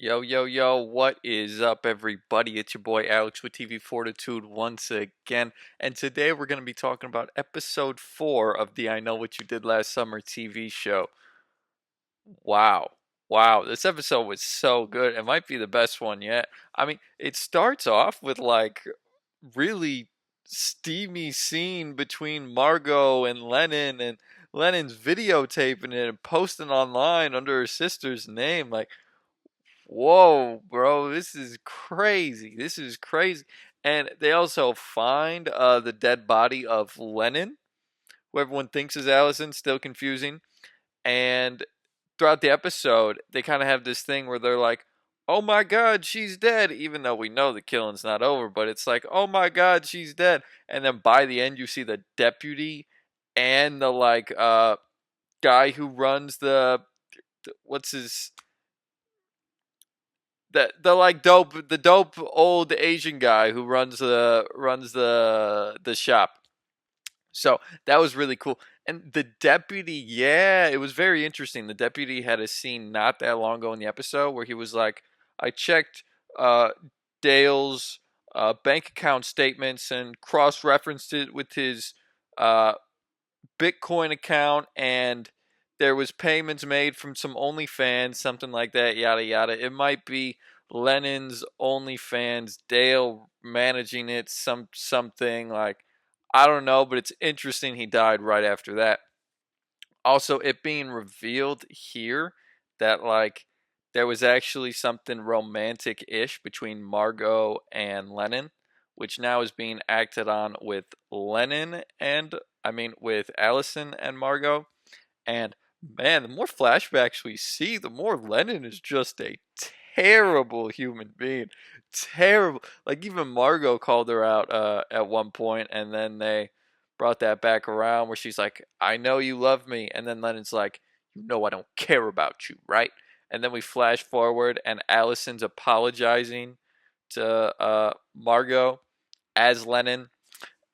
Yo, yo, yo, what is up, everybody? It's your boy Alex with TV Fortitude once again. And today we're going to be talking about episode 4 of the I Know What You Did Last Summer TV show. Wow. Wow, this episode was so good. It might be the best one yet. I mean, it starts off with like really steamy scene between Margot and Lennon, and Lennon's videotaping it and posting online under her sister's name. Like, whoa, bro, this is crazy. This is crazy. And they also find the dead body of Lennon, who everyone thinks is Allison, still confusing. And throughout the episode, they kind of have this thing where they're like, oh my god, she's dead, even though we know the killing's not over, but it's like, oh my god, she's dead. And then by the end, you see the deputy and the guy who runs what's his the like dope old Asian guy who runs the shop. So that was really cool. And the deputy, yeah, it was very interesting. The deputy had a scene not that long ago in the episode where he was like, I checked uh, Dale's bank account statements and cross referenced it with his uh, Bitcoin account, and there was payments made from some OnlyFans, something like that, yada yada. It might be Lennon's OnlyFans, Dale managing it, something like, I don't know, but it's interesting he died right after that. Also, it being revealed here that there was actually something romantic ish between Margot and Lennon, which now is being acted on with Lennon and with Allison and Margot. And man, the more flashbacks we see, the more Lennon is just a terrible human being. Terrible. Like, even Margot called her out at one point, and then they brought that back around where she's like, I know you love me. And then Lennon's like, you know I don't care about you, right? And then we flash forward, and Allison's apologizing to Margot as Lennon,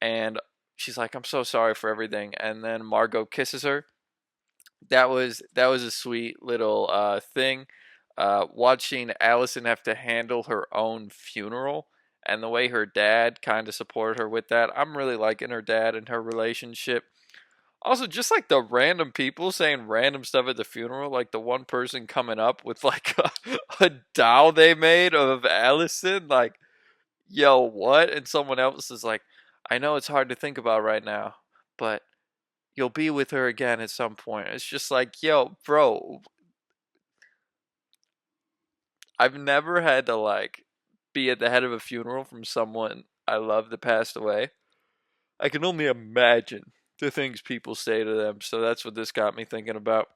and she's like, I'm so sorry for everything. And then Margot kisses her. That was a sweet little thing. Watching Allison have to handle her own funeral and the way her dad kind of supported her with that. I'm really liking her dad and her relationship. Also, just like the random people saying random stuff at the funeral, like the one person coming up with like a doll they made of Allison, like, yo, what? And someone else is like, I know it's hard to think about right now, but you'll be with her again at some point. It's just like, yo, bro, I've never had to be at the head of a funeral from someone I love that passed away. I can only imagine the things people say to them. So that's what this got me thinking about.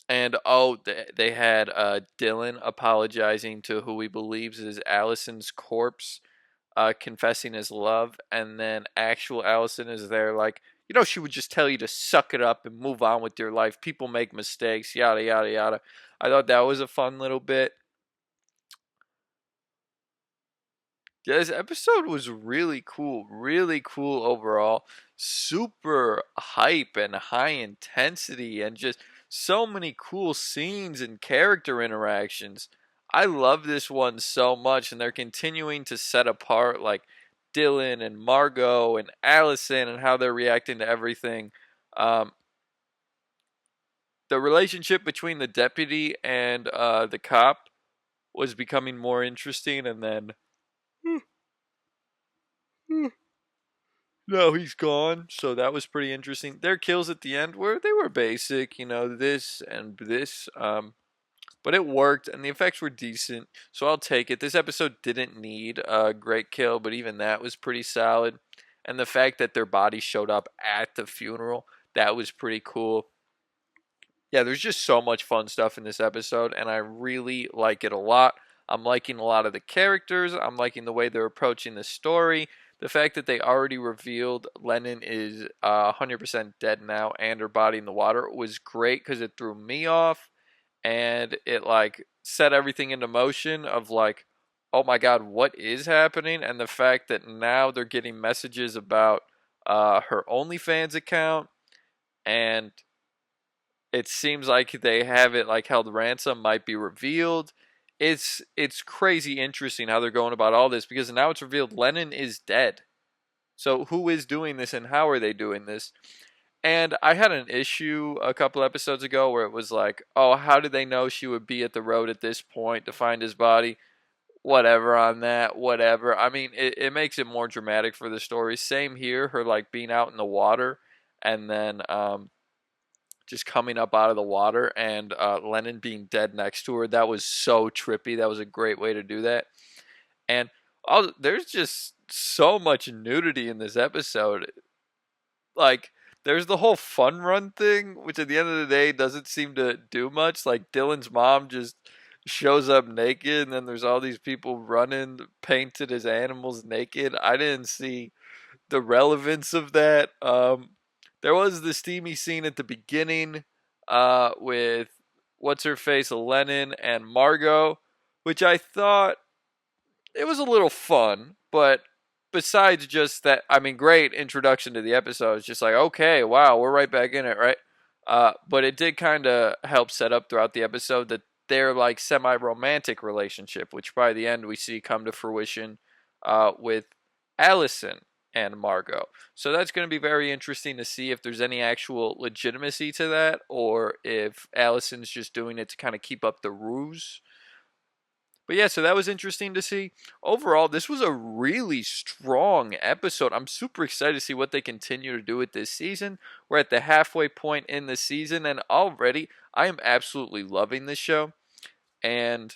And oh, they had Dylan apologizing to who he believes is Allison's corpse, confessing his love, and then actual Allison is there like, she would just tell you to suck it up and move on with your life. People make mistakes, yada yada yada. I thought that was a fun little bit. Yeah, this episode was really cool overall. Super hype and high intensity, and just so many cool scenes and character interactions. I love this one so much, and they're continuing to set apart like Dylan and Margot and Allison and how they're reacting to everything. Um, the relationship between the deputy and the cop was becoming more interesting, and then no, he's gone. So that was pretty interesting. Their kills at the end were they were basic, this and this. But it worked and the effects were decent. So I'll take it. This episode didn't need a great kill, but even that was pretty solid. And the fact that their body showed up at the funeral, that was pretty cool. Yeah, there's just so much fun stuff in this episode, and I really like it a lot. I'm liking a lot of the characters. I'm liking the way they're approaching the story. The fact that they already revealed Lennon is 100% dead now and her body in the water was great because it threw me off, and it set everything into motion of like, oh my god, what is happening? And the fact that now they're getting messages about her OnlyFans account, and It seems like they have it like held ransom might be revealed. It's crazy interesting how they're going about all this because now it's revealed Lennon is dead. So who is doing this and how are they doing this? And I had an issue a couple episodes ago where it was like, oh, how did they know she would be at the road at this point to find his body? Whatever on that, whatever. I mean, it makes it more dramatic for the story. Same here, her like being out in the water and then just coming up out of the water and Lennon being dead next to her. That was so trippy. That was a great way to do that. And there's just so much nudity in this episode. Like, there's the whole fun run thing, which at the end of the day doesn't seem to do much. Like, Dylan's mom just shows up naked, and then there's all these people running painted as animals naked. I didn't see the relevance of that. There was the steamy scene at the beginning with what's her face, Lennon and Margot, which I thought it was a little fun, but besides just that, I mean, great introduction to the episode. It's just like, okay, wow, we're right back in it, right? But it did kind of help set up throughout the episode that their like semi-romantic relationship, which by the end we see come to fruition with Allison and Margot. So that's going to be very interesting to see if there's any actual legitimacy to that, or if Allison's just doing it to kind of keep up the ruse. But yeah, so that was interesting to see. Overall, this was a really strong episode. I'm super excited to see what they continue to do with this season. We're at the halfway point in the season, and already I am absolutely loving this show. And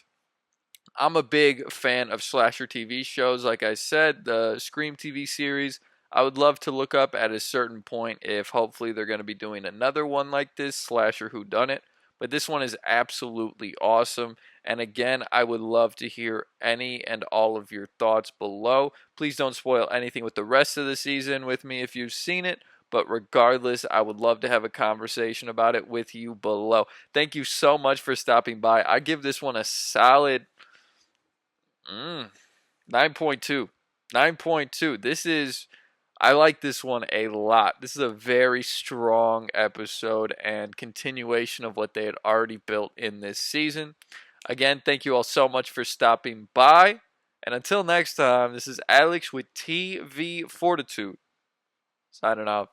I'm a big fan of slasher TV shows. Like I said, the Scream TV series, I would love to look up at a certain point if hopefully they're going to be doing another one like this, Slasher Whodunit. But this one is absolutely awesome. And again, I would love to hear any and all of your thoughts below. Please don't spoil anything with the rest of the season with me if you've seen it. But regardless, I would love to have a conversation about it with you below. Thank you so much for stopping by. I give this one a solid 9.2. 9.2. I like this one a lot. This is a very strong episode and continuation of what they had already built in this season. Again, thank you all so much for stopping by. And until next time, this is Alex with TV Fortitude, signing off.